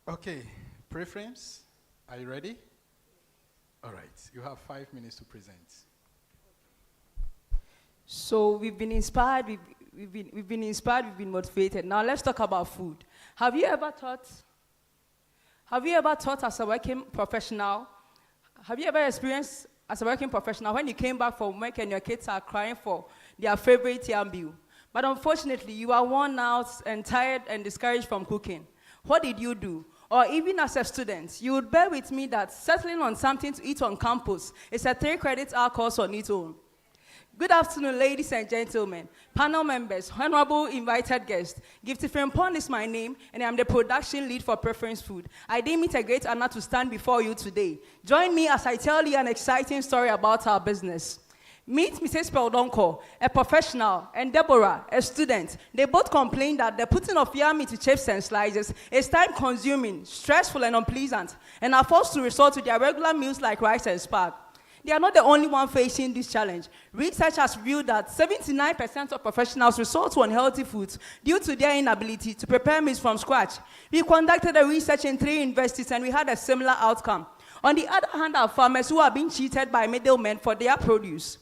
Okay, preference, are you ready? All right, you have 5 minutes to present. So we've been inspired, we've been motivated. Now let's talk about food. Have you ever thought as a working professional, have you ever experienced as a working professional when you came back from work and your kids are crying for their favorite yam meal? But unfortunately, you are worn out and tired and discouraged from cooking. What did you do? Or even as a student, you would bear with me that settling on something to eat on campus is a 3-credit-hour course on its own. Good afternoon, ladies and gentlemen, panel members, honorable invited guests. Gifty Frimpong is my name, and I'm the production lead for Preference Food. I deem it a great honor to stand before you today. Join me as I tell you an exciting story about our business. Meet Mrs. Peldonko, a professional, and Deborah, a student. They both complain that the putting of yam into chips and slices is time-consuming, stressful, and unpleasant, and are forced to resort to their regular meals like rice and spag. They are not the only one facing this challenge. Research has revealed that 79% of professionals resort to unhealthy foods due to their inability to prepare meals from scratch. We conducted a research in 3 universities, and we had a similar outcome. On the other hand, are farmers who are being cheated by middlemen for their produce.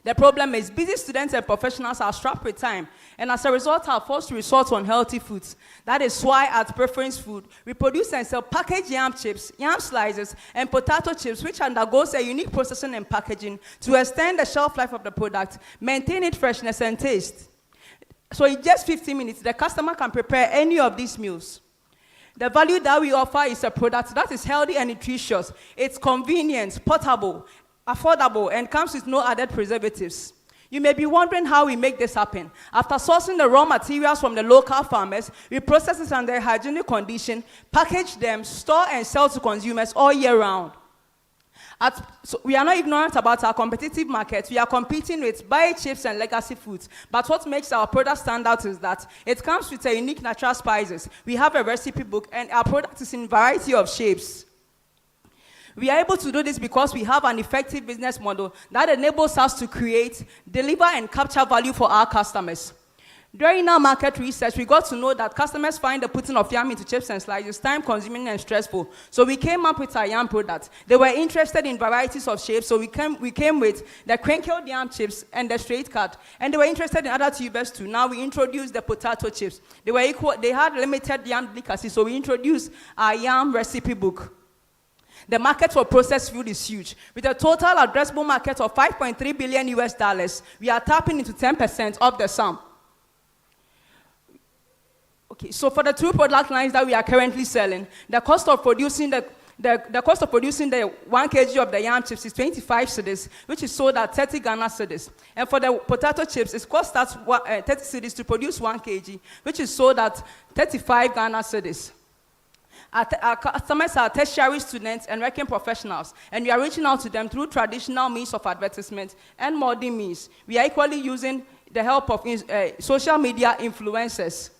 The problem is busy students and professionals are strapped with time, and as a result are forced to resort to unhealthy foods. That is why at Preference Food, we produce and sell packaged yam chips, yam slices, and potato chips, which undergoes a unique processing and packaging to extend the shelf life of the product, maintain its freshness and taste. So in just 15 minutes, the customer can prepare any of these meals. The value that we offer is a product that is healthy and nutritious. It's convenient, portable, affordable, and comes with no added preservatives. You may be wondering how we make this happen. After sourcing the raw materials from the local farmers, we process it under hygienic condition, package them, store and sell to consumers all year round. So we are not ignorant about our competitive market. We are competing with bio-chips and legacy foods. But what makes our product stand out is that it comes with a unique natural spices. We have a recipe book, and our product is in a variety of shapes. We are able to do this because we have an effective business model that enables us to create, deliver, and capture value for our customers. During our market research, we got to know that customers find the putting of yam into chips and slices time-consuming and stressful. So we came up with our yam product. They were interested in varieties of shapes, so we came with the crinkled yam chips and the straight cut. And they were interested in other tubers too. Now we introduced the potato chips. They had limited yam delicacy, so we introduced our yam recipe book. The market for processed food is huge. With a total addressable market of $5.3 billion US, we are tapping into 10% of the sum. Okay, so for the 2 product lines that we are currently selling, the cost of producing the 1 kg of the yam chips is 25 cedis, which is sold at 30 Ghana cedis. And for the potato chips, it costs us 30 cedis to produce 1 kg, which is sold at 35 Ghana cedis. Our customers are tertiary students and working professionals, and we are reaching out to them through traditional means of advertisement and modern means. We are equally using the help of social media influencers.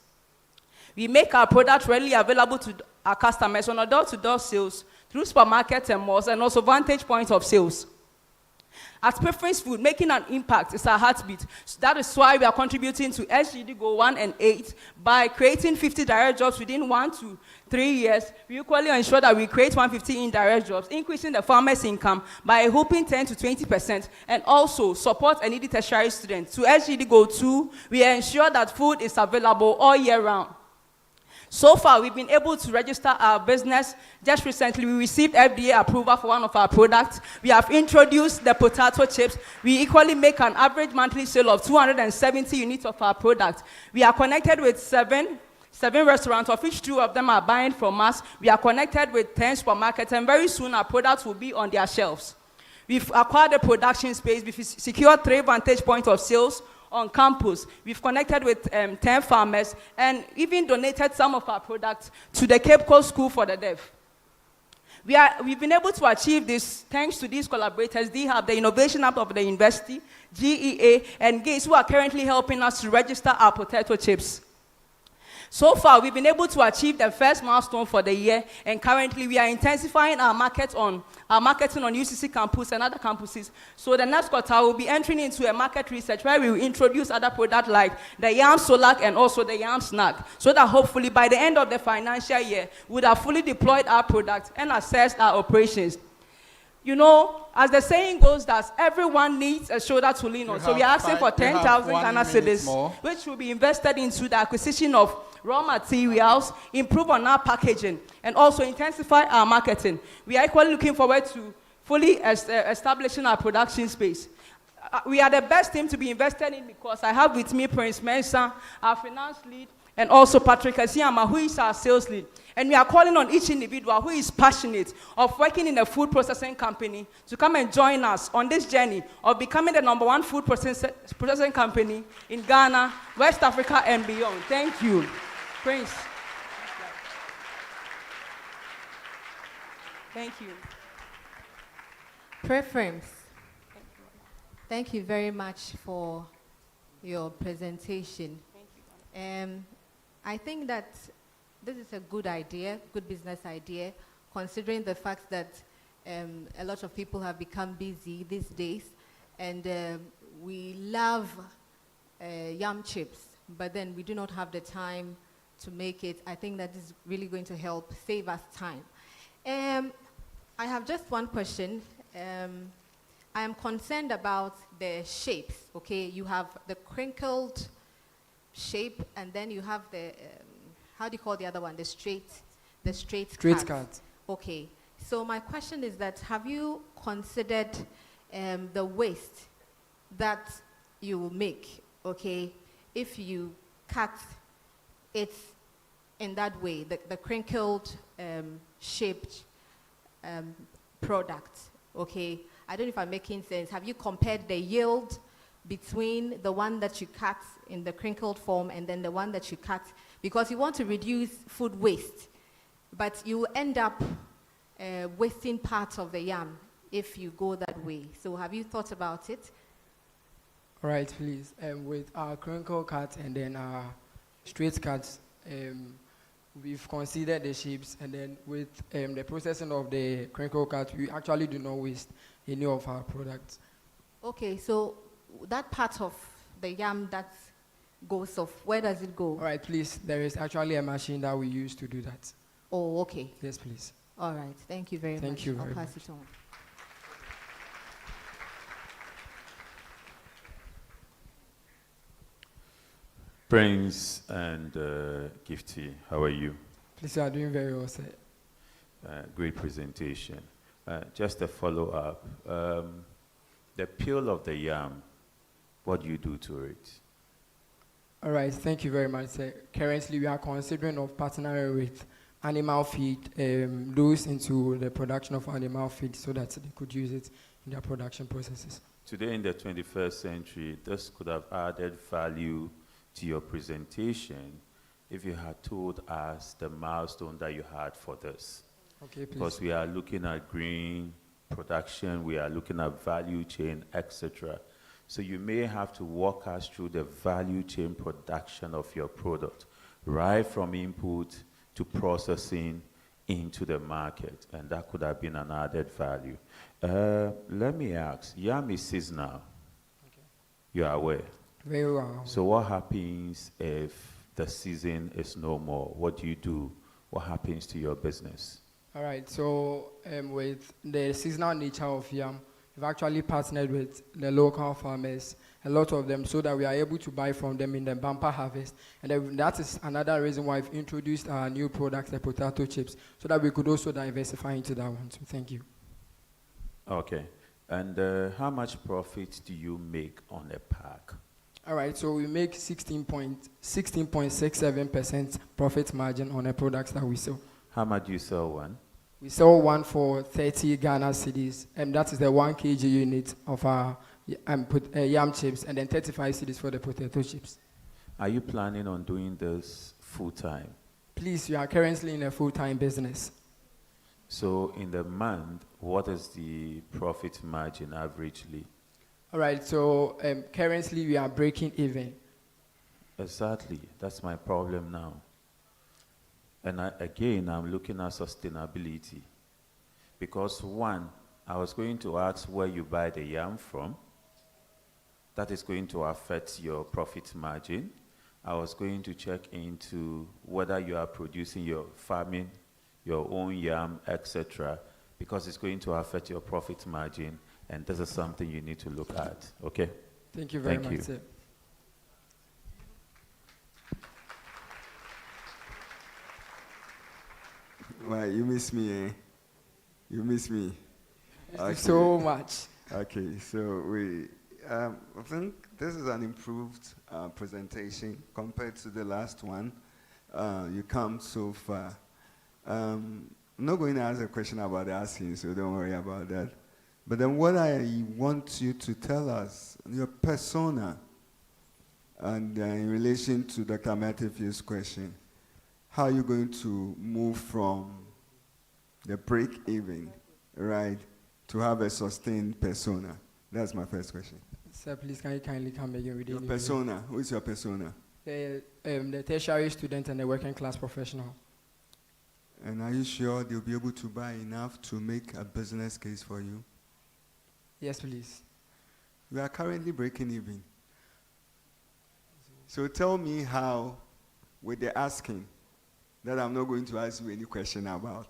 We make our product readily available to our customers on a door-to-door sales through supermarkets and malls, and also vantage points of sales. At Preference Food, making an impact is our heartbeat. So that is why we are contributing to SGD Goal 1 and 8 by creating 50 direct jobs within 1 to 3 years. We equally ensure that we create 150 indirect jobs, increasing the farmer's income by a whopping 10 to 20%, and also support a needy tertiary student. To SGD Goal 2, we ensure that food is available all year round. So far, we've been able to register our business. Just recently, we received FDA approval for one of our products. We have introduced the potato chips. We equally make an average monthly sale of 270 units of our product. We are connected with seven restaurants, of which 2 of them are buying from us. We are connected with 10 supermarkets, and very soon our products will be on their shelves. We've acquired a production space. We've secured 3 vantage points of sales on campus. We've connected with 10 farmers, and even donated some of our products to the Cape Coast School for the Deaf. We've been able to achieve this thanks to these collaborators. They have the Innovation Hub of the University, GEA, and GATE, who are currently helping us to register our potato chips. So far, we've been able to achieve the first milestone for the year, and currently we are intensifying our marketing on UCC campus and other campuses. So the next quarter, we'll be entering into a market research where we will introduce other products like the Yam Solak and also the Yam Snack, so that hopefully by the end of the financial year, we would have fully deployed our product and assessed our operations. You know, as the saying goes, that everyone needs a shoulder to lean on. So we are asking for 10,000 Ghana cedis, which will be invested into the acquisition of raw materials, improve on our packaging, and also intensify our marketing. We are equally looking forward to fully establishing our production space. We are the best team to be invested in because I have with me Prince Mensah, our finance lead, and also Patrick Asiama, who is our sales lead. And we are calling on each individual who is passionate of working in a food processing company to come and join us on this journey of becoming the #1 food processing company in Ghana, West Africa, and beyond. Thank you. Prince. Thank you. Preference. Thank you very much for your presentation. I think that this is a good idea, good business idea, considering the fact that a lot of people have become busy these days, and we love yam chips, but then we do not have the time to make it. I think that is really going to help save us time. I have just one question. I am concerned about the shapes, okay? You have the crinkled shape, and then you have the, how do you call the other one? The straight cut. Okay, so my question is that, have you considered the waste that you will make, okay, if you cut it in that way, the crinkled shaped product, okay? I don't know if I'm making sense. Have you compared the yield between the one that you cut in the crinkled form and then the one that you cut? Because you want to reduce food waste, but you end up wasting parts of the yam if you go that way. So have you thought about it? All right, please. With our crinkle cut and then our straight cuts, we've considered the shapes, and then with the processing of the crinkle cut, we actually do not waste any of our products. Okay, so that part of the yam that goes off, where does it go? All right, please. There is actually a machine that we use to do that. Oh, okay. Yes, please. All right. Thank you very much. Thank you very much. I'll pass it on. Prince and Gifty, how are you? Please, you are doing very well, sir. Great presentation. Just a follow-up. The peel of the yam, what do you do to it? All right, thank you very much, sir. Currently, we are considering of partnering with animal feed, those into the production of animal feed so that they could use it in their production processes. Today in the 21st century, this could have added value to your presentation if you had told us the milestone that you had for this. Okay, please. Because we are looking at green production, we are looking at value chain, etc. So you may have to walk us through the value chain production of your product, right from input to processing into the market, and that could have been an added value. Let me ask, yam is seasonal. Okay. You are aware? Very well. So what happens if the season is no more? What do you do? What happens to your business? All right, so with the seasonal nature of yam, we've actually partnered with the local farmers, a lot of them, so that we are able to buy from them in the bumper harvest. And that is another reason why we've introduced our new product, the potato chips, so that we could also diversify into that one. So thank you. Okay. And how much profit do you make on a pack? All right, so we make 16.67% profit margin on the products that we sell. How much do you sell one? We sell one for 30 Ghana cedis, and that is the 1 kg unit of our yam chips, and then 35 cedis for the potato chips. Are you planning on doing this full-time? Please, we are currently in a full-time business. So in the month, what is the profit margin averagely? All right, so currently we are breaking even. Exactly. That's my problem now. And again, I'm looking at sustainability. Because one, I was going to ask where you buy the yam from. That is going to affect your profit margin. I was going to check into whether you are producing your farming, your own yam, etc., because it's going to affect your profit margin, and this is something you need to look at. Okay? Thank you very Thank much, you. sir. Why, you miss me, eh? You miss me. Thank you so much. Okay, so I think this is an improved presentation compared to the last one. You come so far. I'm not going to ask a question about asking, so don't worry about that. But then what I want you to tell us, your persona, and in relation to Dr. Matthew's question, how are you going to move from the break-even, right, to have a sustained persona? That's my first question. Sir, please, can you kindly come again with Your the persona, who is your persona? The tertiary student and the working class professional. And are you sure they'll be able to buy enough to make a business case for you? Yes, please. We are currently breaking even. So tell me how, with the asking, that I'm not going to ask you any question about.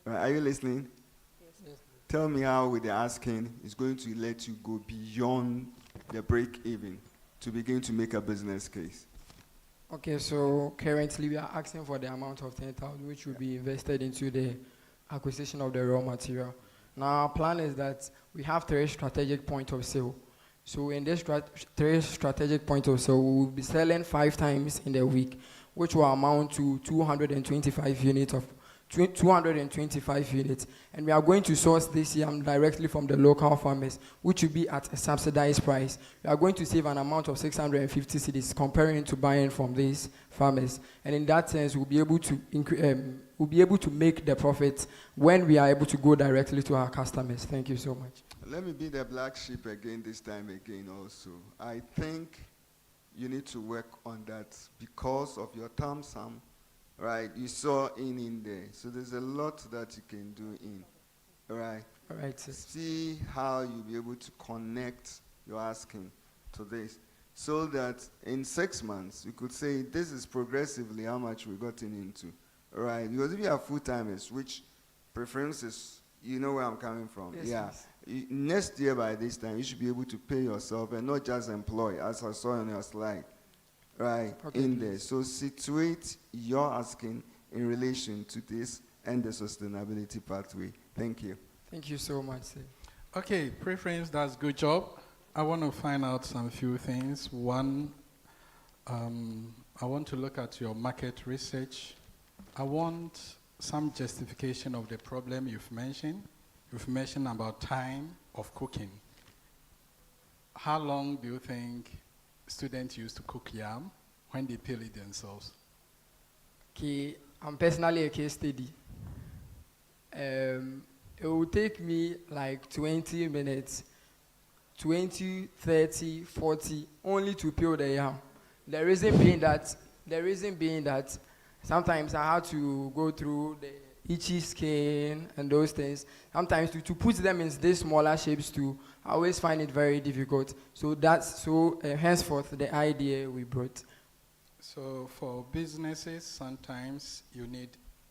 Are you listening? Yes. Tell me how, with the asking, it's going to let you go beyond the break-even to begin to make a business case. Okay, so currently we are asking for the amount of 10,000, which will be invested into the acquisition of the raw material. Now, our plan is that we have 3 strategic points of sale. So in this 3 strategic points of sale, we will be selling 5 times in the week, which will amount to 225 units of 225 units, and we are going to source this yam directly from the local farmers, which will be at a subsidized price. We are going to save an amount of 650 cedis comparing to buying from these farmers, and in that sense, we'll be able to make the profit when we are able to go directly to our customers. Thank you so much. Let me be the black sheep again this time again also. I think you need to work on that because of your term sum. Right, you saw in there. So there's a lot that you can do in. All right? All right, sir. See how you'll be able to connect your asking to this. So that in 6 months, you could say, this is progressively how much we've gotten into. All right? Because if you have full-timers, which preferences, you know where I'm coming from. Yes, yeah. Next year by this time, you should be able to pay yourself and not just employ, as I saw on your slide. Right, okay, in please. there. So situate your asking in relation to this and the sustainability pathway. Thank you. Thank you so much, sir. Okay, preference, that's good job. I want to find out some few things. One, I want to look at your market research. I want some justification of the problem you've mentioned. You've mentioned about time of cooking. How long do you think students used to cook yam when they peel it themselves? Okay, I'm personally a case study. It will take me like 20 minutes, 20, 30, 40, only to peel the yam. The reason being that sometimes I had to go through the itchy skin and those things. Sometimes to put them in these smaller shapes too, I always find it very difficult. So henceforth the idea we brought. So for businesses, sometimes you need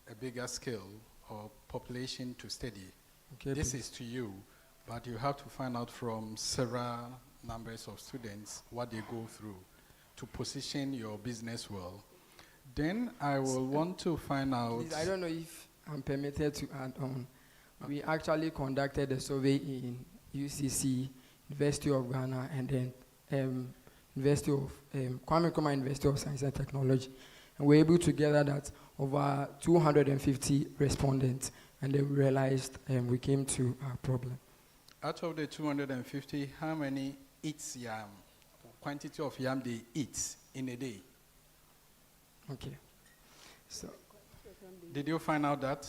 a bigger scale or population to study. Okay, This please. is to you, but you have to find out from several numbers of students what they go through to position your business well. Then I will want to find out... Please, I don't know if I'm permitted to add on. We actually conducted a survey in UCC, University of Ghana, and then University of Kwame Nkrumah University of Science and Technology. And we were able to gather that over 250 respondents, and then we realized we came to our problem. Out of the 250, how many eats yam? Quantity of yam they eat in a day? Okay. So, Did you find out that?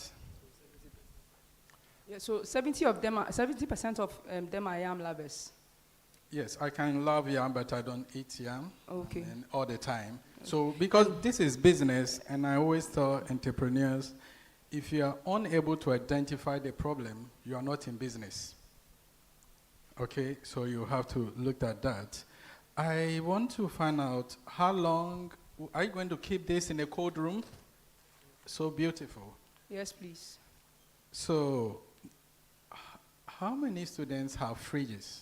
Yeah, so 70% of them are yam lovers. Yes, I can love yam, but I don't eat yam. Okay. And all the time. So because this is business, and I always tell entrepreneurs, if you are unable to identify the problem, you are not in business. Okay, so you have to look at that. I want to find out how long are you going to keep this in a cold room? So beautiful. Yes, please. So, how many students have fridges?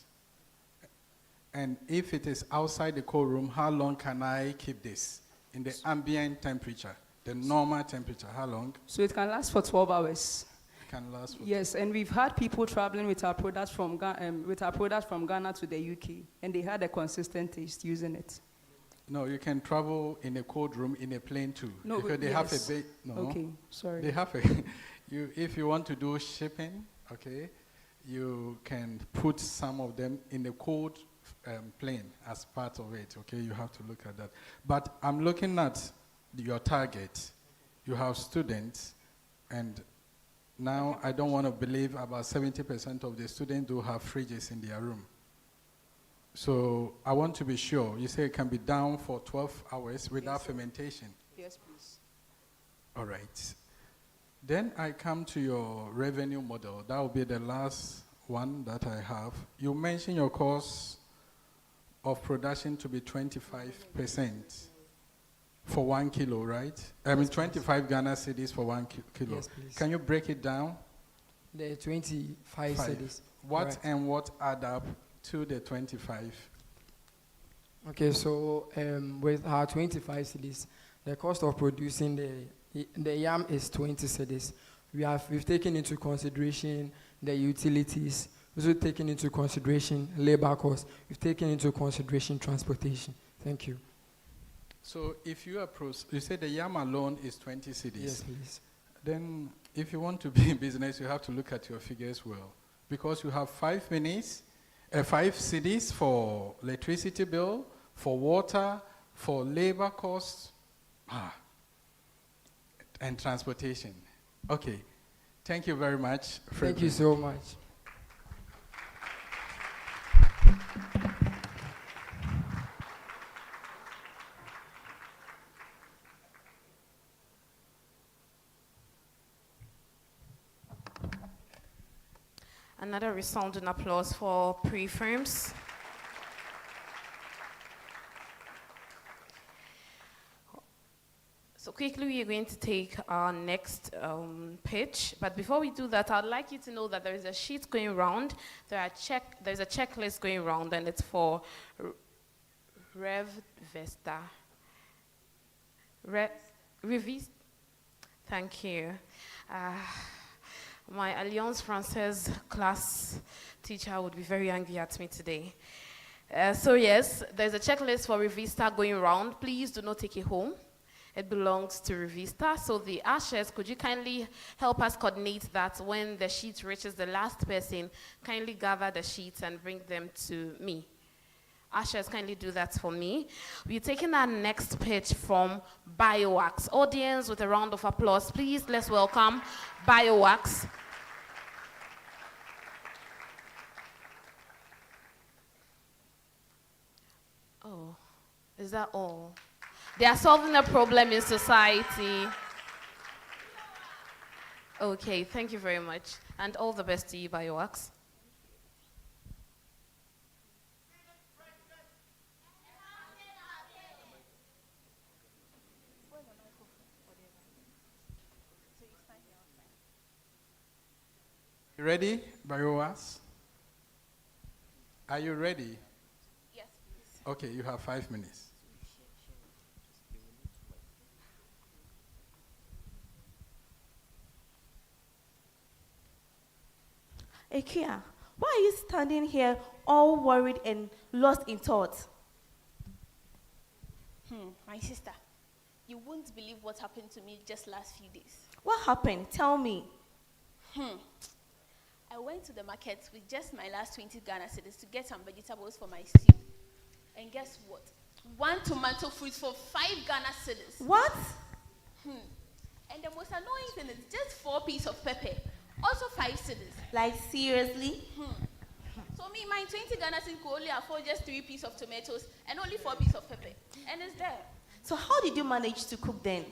And if it is outside the cold room, how long can I keep this in the ambient temperature, the normal temperature? How long? So it can last for 12 hours. It can last for. Yes, and we've had people traveling with our products from Ghana to the UK, and they had a consistent taste using it. No, you can travel in a cold room in a plane too. No, because they have a no. Okay, sorry. They have a if you want to do shipping, okay, you can put some of them in a cold plane as part of it, okay? You have to look at that. But I'm looking at your target. You have students, and now I don't want to believe about 70% of the students do have fridges in their room. So I want to be sure. You say it can be down for 12 hours without fermentation. Yes, please. All right. Then I come to your revenue model. That will be the last one that I have. You mentioned your cost of production to be 25% for 1 kilo, right? I mean, 25 Ghana cedis for 1 kilo. Yes, please. Can you break it down? The 25 cedis. What Right. and what add up to the 25? Okay, so with our 25 cedis, the cost of producing the yam is 20 cedis. We've taken into consideration the utilities. We've also taken into consideration labor costs. We've taken into consideration transportation. Thank you. So if you you say the yam alone is 20 cedis. Yes, please. Then if you want to be in business, you have to look at your figures well. Because you have 5 cedis for electricity bill, for water, for labor costs, and transportation. Okay. Thank you very much. Thank you so much. Another resounding applause for pre-firms. So quickly, we are going to take our next pitch. But before we do that, I'd like you to know that there is a sheet going around. There's a checklist going around, and it's for Revista. Revista. Thank you. My Alliance Française class teacher would be very angry at me today. So yes, there's a checklist for Revista going around. Please do not take it home. It belongs to Revista. So the ushers, could you kindly help us coordinate that when the sheet reaches the last person, kindly gather the sheets and bring them to me. Ushers, kindly do that for me. We're taking our next pitch from BioWax. Audience, with a round of applause, please, let's welcome BioWax. Oh, is that all? They are solving a problem in society. Okay, thank you very much. And all the best to you, BioWax. You ready, Barroas? Are you ready? Yes, please. Okay, you have 5 minutes. Ekia, why are you standing here all worried and lost in thought? My sister, you won't believe what happened to me just last few days. What happened? Tell me. I went to the market with just my last 20 Ghana cedis to get some vegetables for my stew. And guess what? 1 tomato fruit for 5 Ghana cedis. What? And the most annoying thing is just 4 pieces of pepper. Also 5 cedis. Like, seriously? So me, my 20 Ghana cedis could only afford just 3 pieces of tomatoes and only 4 pieces of pepper. And it's there. So how did you manage to cook then?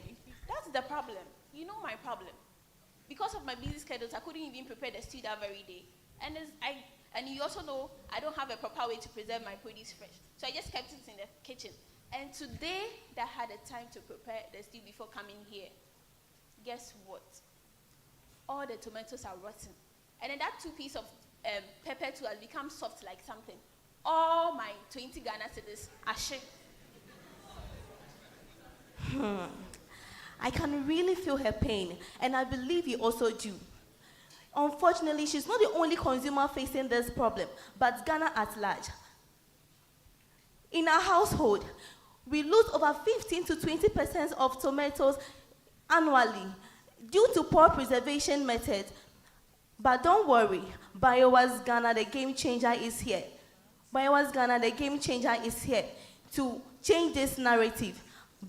That's the problem. You know my problem. Because of my busy schedules, I couldn't even prepare the stew that very day. And you also know I don't have a proper way to preserve my produce fresh. So I just kept it in the kitchen. And today, that I had a time to prepare the stew before coming here. Guess what? All the tomatoes are rotten. And then that 2 pieces of pepper too has become soft like something. All my 20 Ghana cedis are shit. I can really feel her pain, and I believe you also do. Unfortunately, she's not the only consumer facing this problem, but Ghana at large. In our household, we lose over 15 to 20% of tomatoes annually due to poor preservation methods. But don't worry, BioWars Ghana, the game changer, is here. BioWars Ghana, the game changer, is here to change this narrative.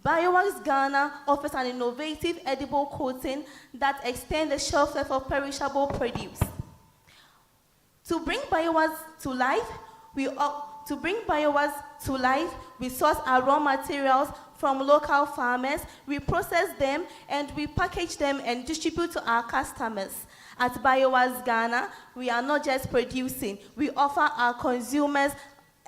BioWars Ghana offers an innovative edible coating that extends the shelf life of perishable produce. To bring BioWars to life, we source our raw materials from local farmers, we process them, and we package them and distribute to our customers. At BioWars Ghana, we are not just producing, we offer our consumers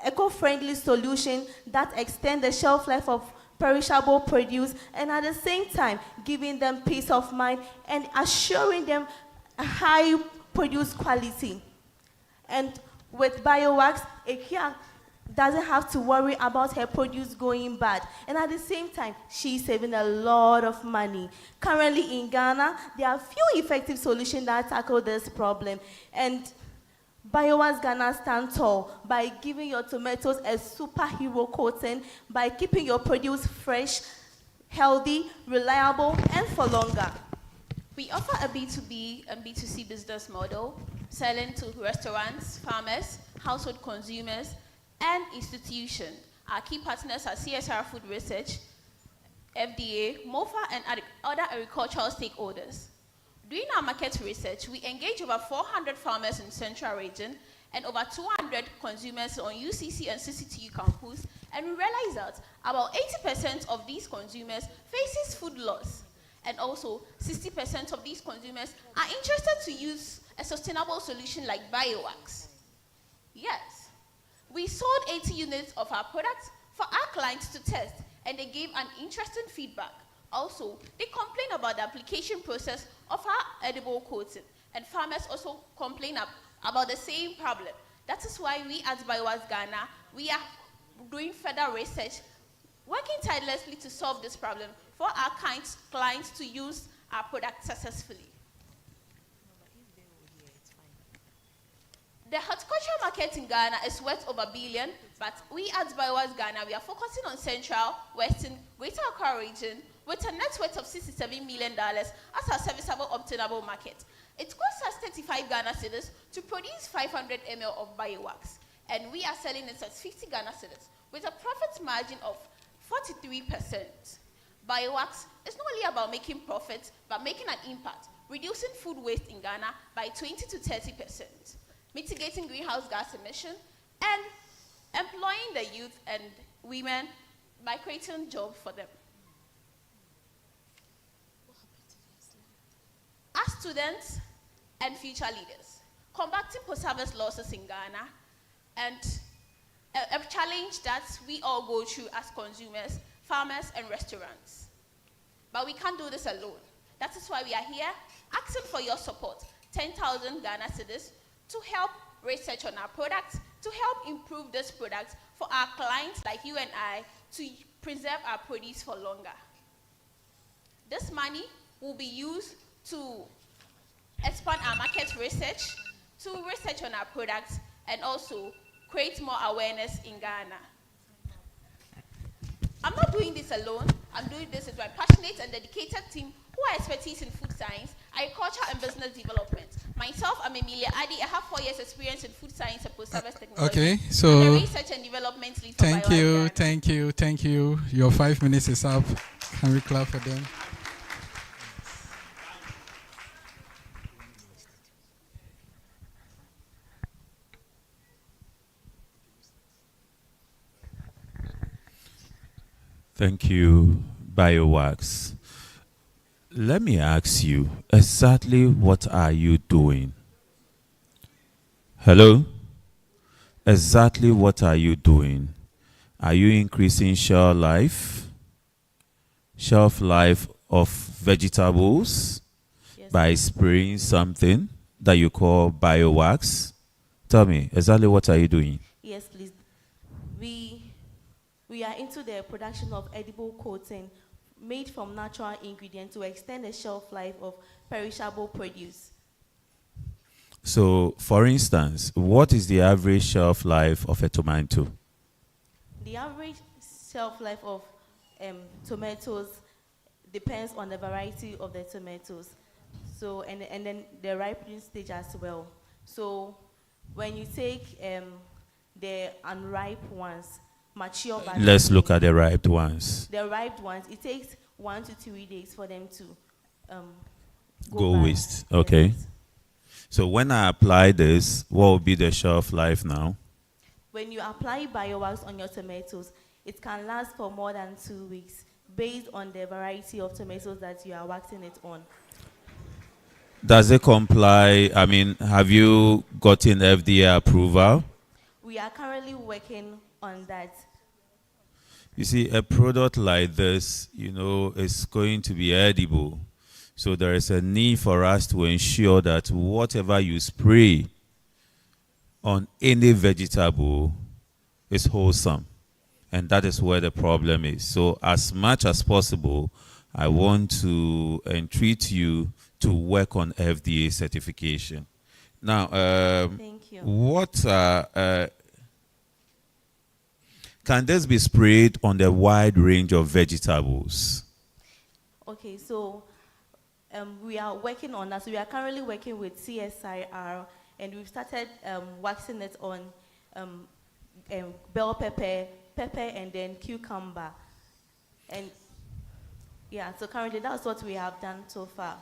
eco-friendly solutions that extend the shelf life of perishable produce, and at the same time giving them peace of mind and assuring them a high produce quality. And with BioWorks, Ekia doesn't have to worry about her produce going bad, and at the same time she's saving a lot of money. Currently in Ghana, there are few effective solutions that tackle this problem, and BioWars Ghana stands tall by giving your tomatoes a superhero coating, by keeping your produce fresh, healthy, reliable, and for longer. We offer a B2B and B2C business model, selling to restaurants, farmers, household consumers, and institutions. Our key partners are CSR Food Research, FDA, MOFA, and other agricultural stakeholders. During our market research, we engaged over 400 farmers in Central Region and over 200 consumers on UCC and CCTU campus, and we realized that about 80% of these consumers faces food loss, and also 60% of these consumers are interested to use a sustainable solution like BioWorks. Yes, we sold 80 units of our products for our clients to test, and they gave an interesting feedback. Also, they complain about the application process of our edible coating, and farmers also complain about the same problem. That is why we at BioWorks Ghana, we are doing further research, working tirelessly to solve this problem for our clients to use our product successfully. The horticultural market in Ghana is worth over $1 billion, but we at BioWorks Ghana, we are focusing on Central, Western, Greater Accra region with a net worth of $67 million as our serviceable obtainable market. It costs us 35 Ghana cedis to produce 500 ml of BioWorks, and we are selling it at 50 Ghana cedis with a profit margin of 43%. BioWorks is not only about making profits, but making an impact, reducing food waste in Ghana by 20 to 30%, mitigating greenhouse gas emission, and employing the youth and women by creating jobs for them. As students and future leaders, combating post-harvest losses in Ghana, and a challenge that we all go through as consumers, farmers, and restaurants. But we can't do this alone. That is why we are here asking for your support, 10,000 Ghana cedis, to help research on our products, to help improve this product for our clients like you and I to preserve our produce for longer. This money will be used to expand our market research, to research on our products, and also create more awareness in Ghana. I'm not doing this alone. I'm doing this with my passionate and dedicated team who are expertise in food science, agriculture, and business development. Myself, I'm Emilia Adi. I have 4 years experience in food science and post-harvest technology. Okay, I'm so the research and development lead for thank you. Your 5 minutes is up. Can we clap for them? Thank you, BioWax. Let me ask you, exactly what are you doing? Hello? Exactly what are you doing? Are you increasing shelf life of vegetables Yes, by spraying something that you call BioWax? Tell me, exactly what are you doing? yes, please. We are into the production of edible coating made from natural ingredients to extend the shelf life of perishable produce. So, for instance, what is the average shelf life of a tomato? The average shelf life of tomatoes depends on the variety of the tomatoes. So, and then the ripening stage as well. So, when you take the unripe ones, mature but Let's look green, at the ripe ones. the ripe ones, it takes 1 to 3 days for them to Go bad. waste. Okay. Yes. So when I apply this, what will be the shelf life now? When you apply BioWax on your tomatoes, it can last for more than 2 weeks based on the variety of tomatoes that you are waxing it on. Does it comply? I mean, have you gotten FDA approval? We are currently working on that. You see, a product like this, is going to be edible. So there is a need for us to ensure that whatever you spray on any vegetable is wholesome. And that is where the problem is. So as much as possible, I want to entreat you to work on FDA certification. Now, Thank you. Can this be sprayed on the wide range of vegetables? Okay, so we are working on that. So we are currently working with CSIR, and we've started waxing it on bell pepper, and then cucumber. And yeah, so currently that's what we have done so far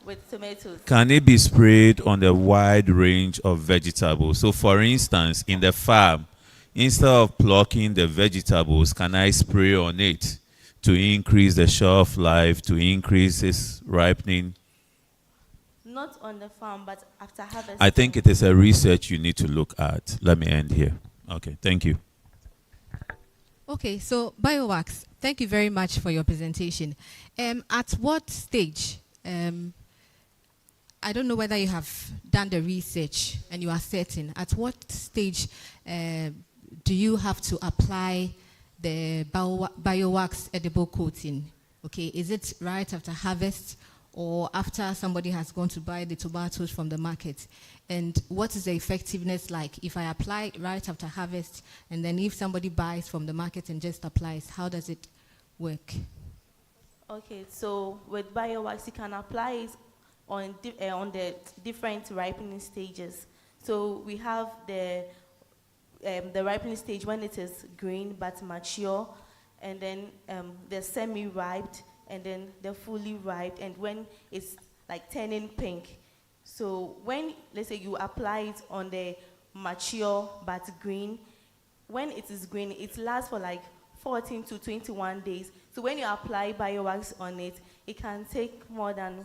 with tomatoes. Can it be sprayed on the wide range of vegetables? So for instance, in the farm, instead of plucking the vegetables, can I spray on it to increase the shelf life, to increase its ripening? Not on the farm, but after harvest. I think it is a research you need to look at. Let me end here. Okay, thank you. Okay, so BioWax, thank you very much for your presentation. At what stage, I don't know whether you have done the research and you are certain, at what stage do you have to apply the BioWax edible coating? Okay, is it right after harvest or after somebody has gone to buy the tomatoes from the market? And what is the effectiveness like if I apply right after harvest, and then if somebody buys from the market and just applies, how does it work? Okay, so with BioWax, you can apply it on the different ripening stages. So we have the ripening stage when it is green but mature, and then the semi-ripe, and then the fully ripe, and when it's like turning pink. So when, let's say, you apply it on the mature but green, when it is green, it lasts for like 14 to 21 days. So when you apply BioWax on it, it can take more than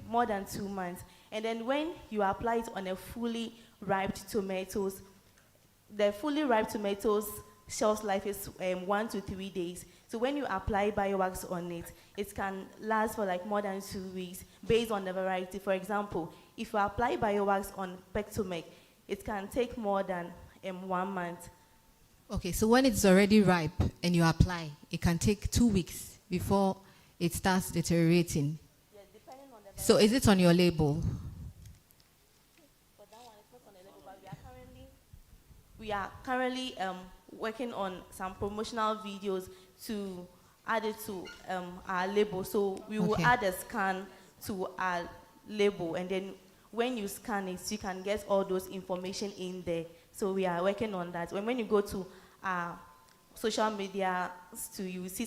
more than 2 months. And then when you apply it on a fully ripe tomatoes, the fully ripe tomatoes shelf life is 1 to 3 days. So when you apply BioWax on it, it can last for like more than 2 weeks based on the variety. For example, if you apply BioWax on pectomec, it can take more than 1 month. Okay, so when it's already ripe and you apply, it can take 2 weeks before it starts deteriorating. Yeah, depending on the So is it on your label? For that one, it's not on the label, but we are currently working on some promotional videos to add it to our label. So we will add a scan to our label, and then when you scan it, you can get all those information in there. So we are working on that. When you go to our social media, you see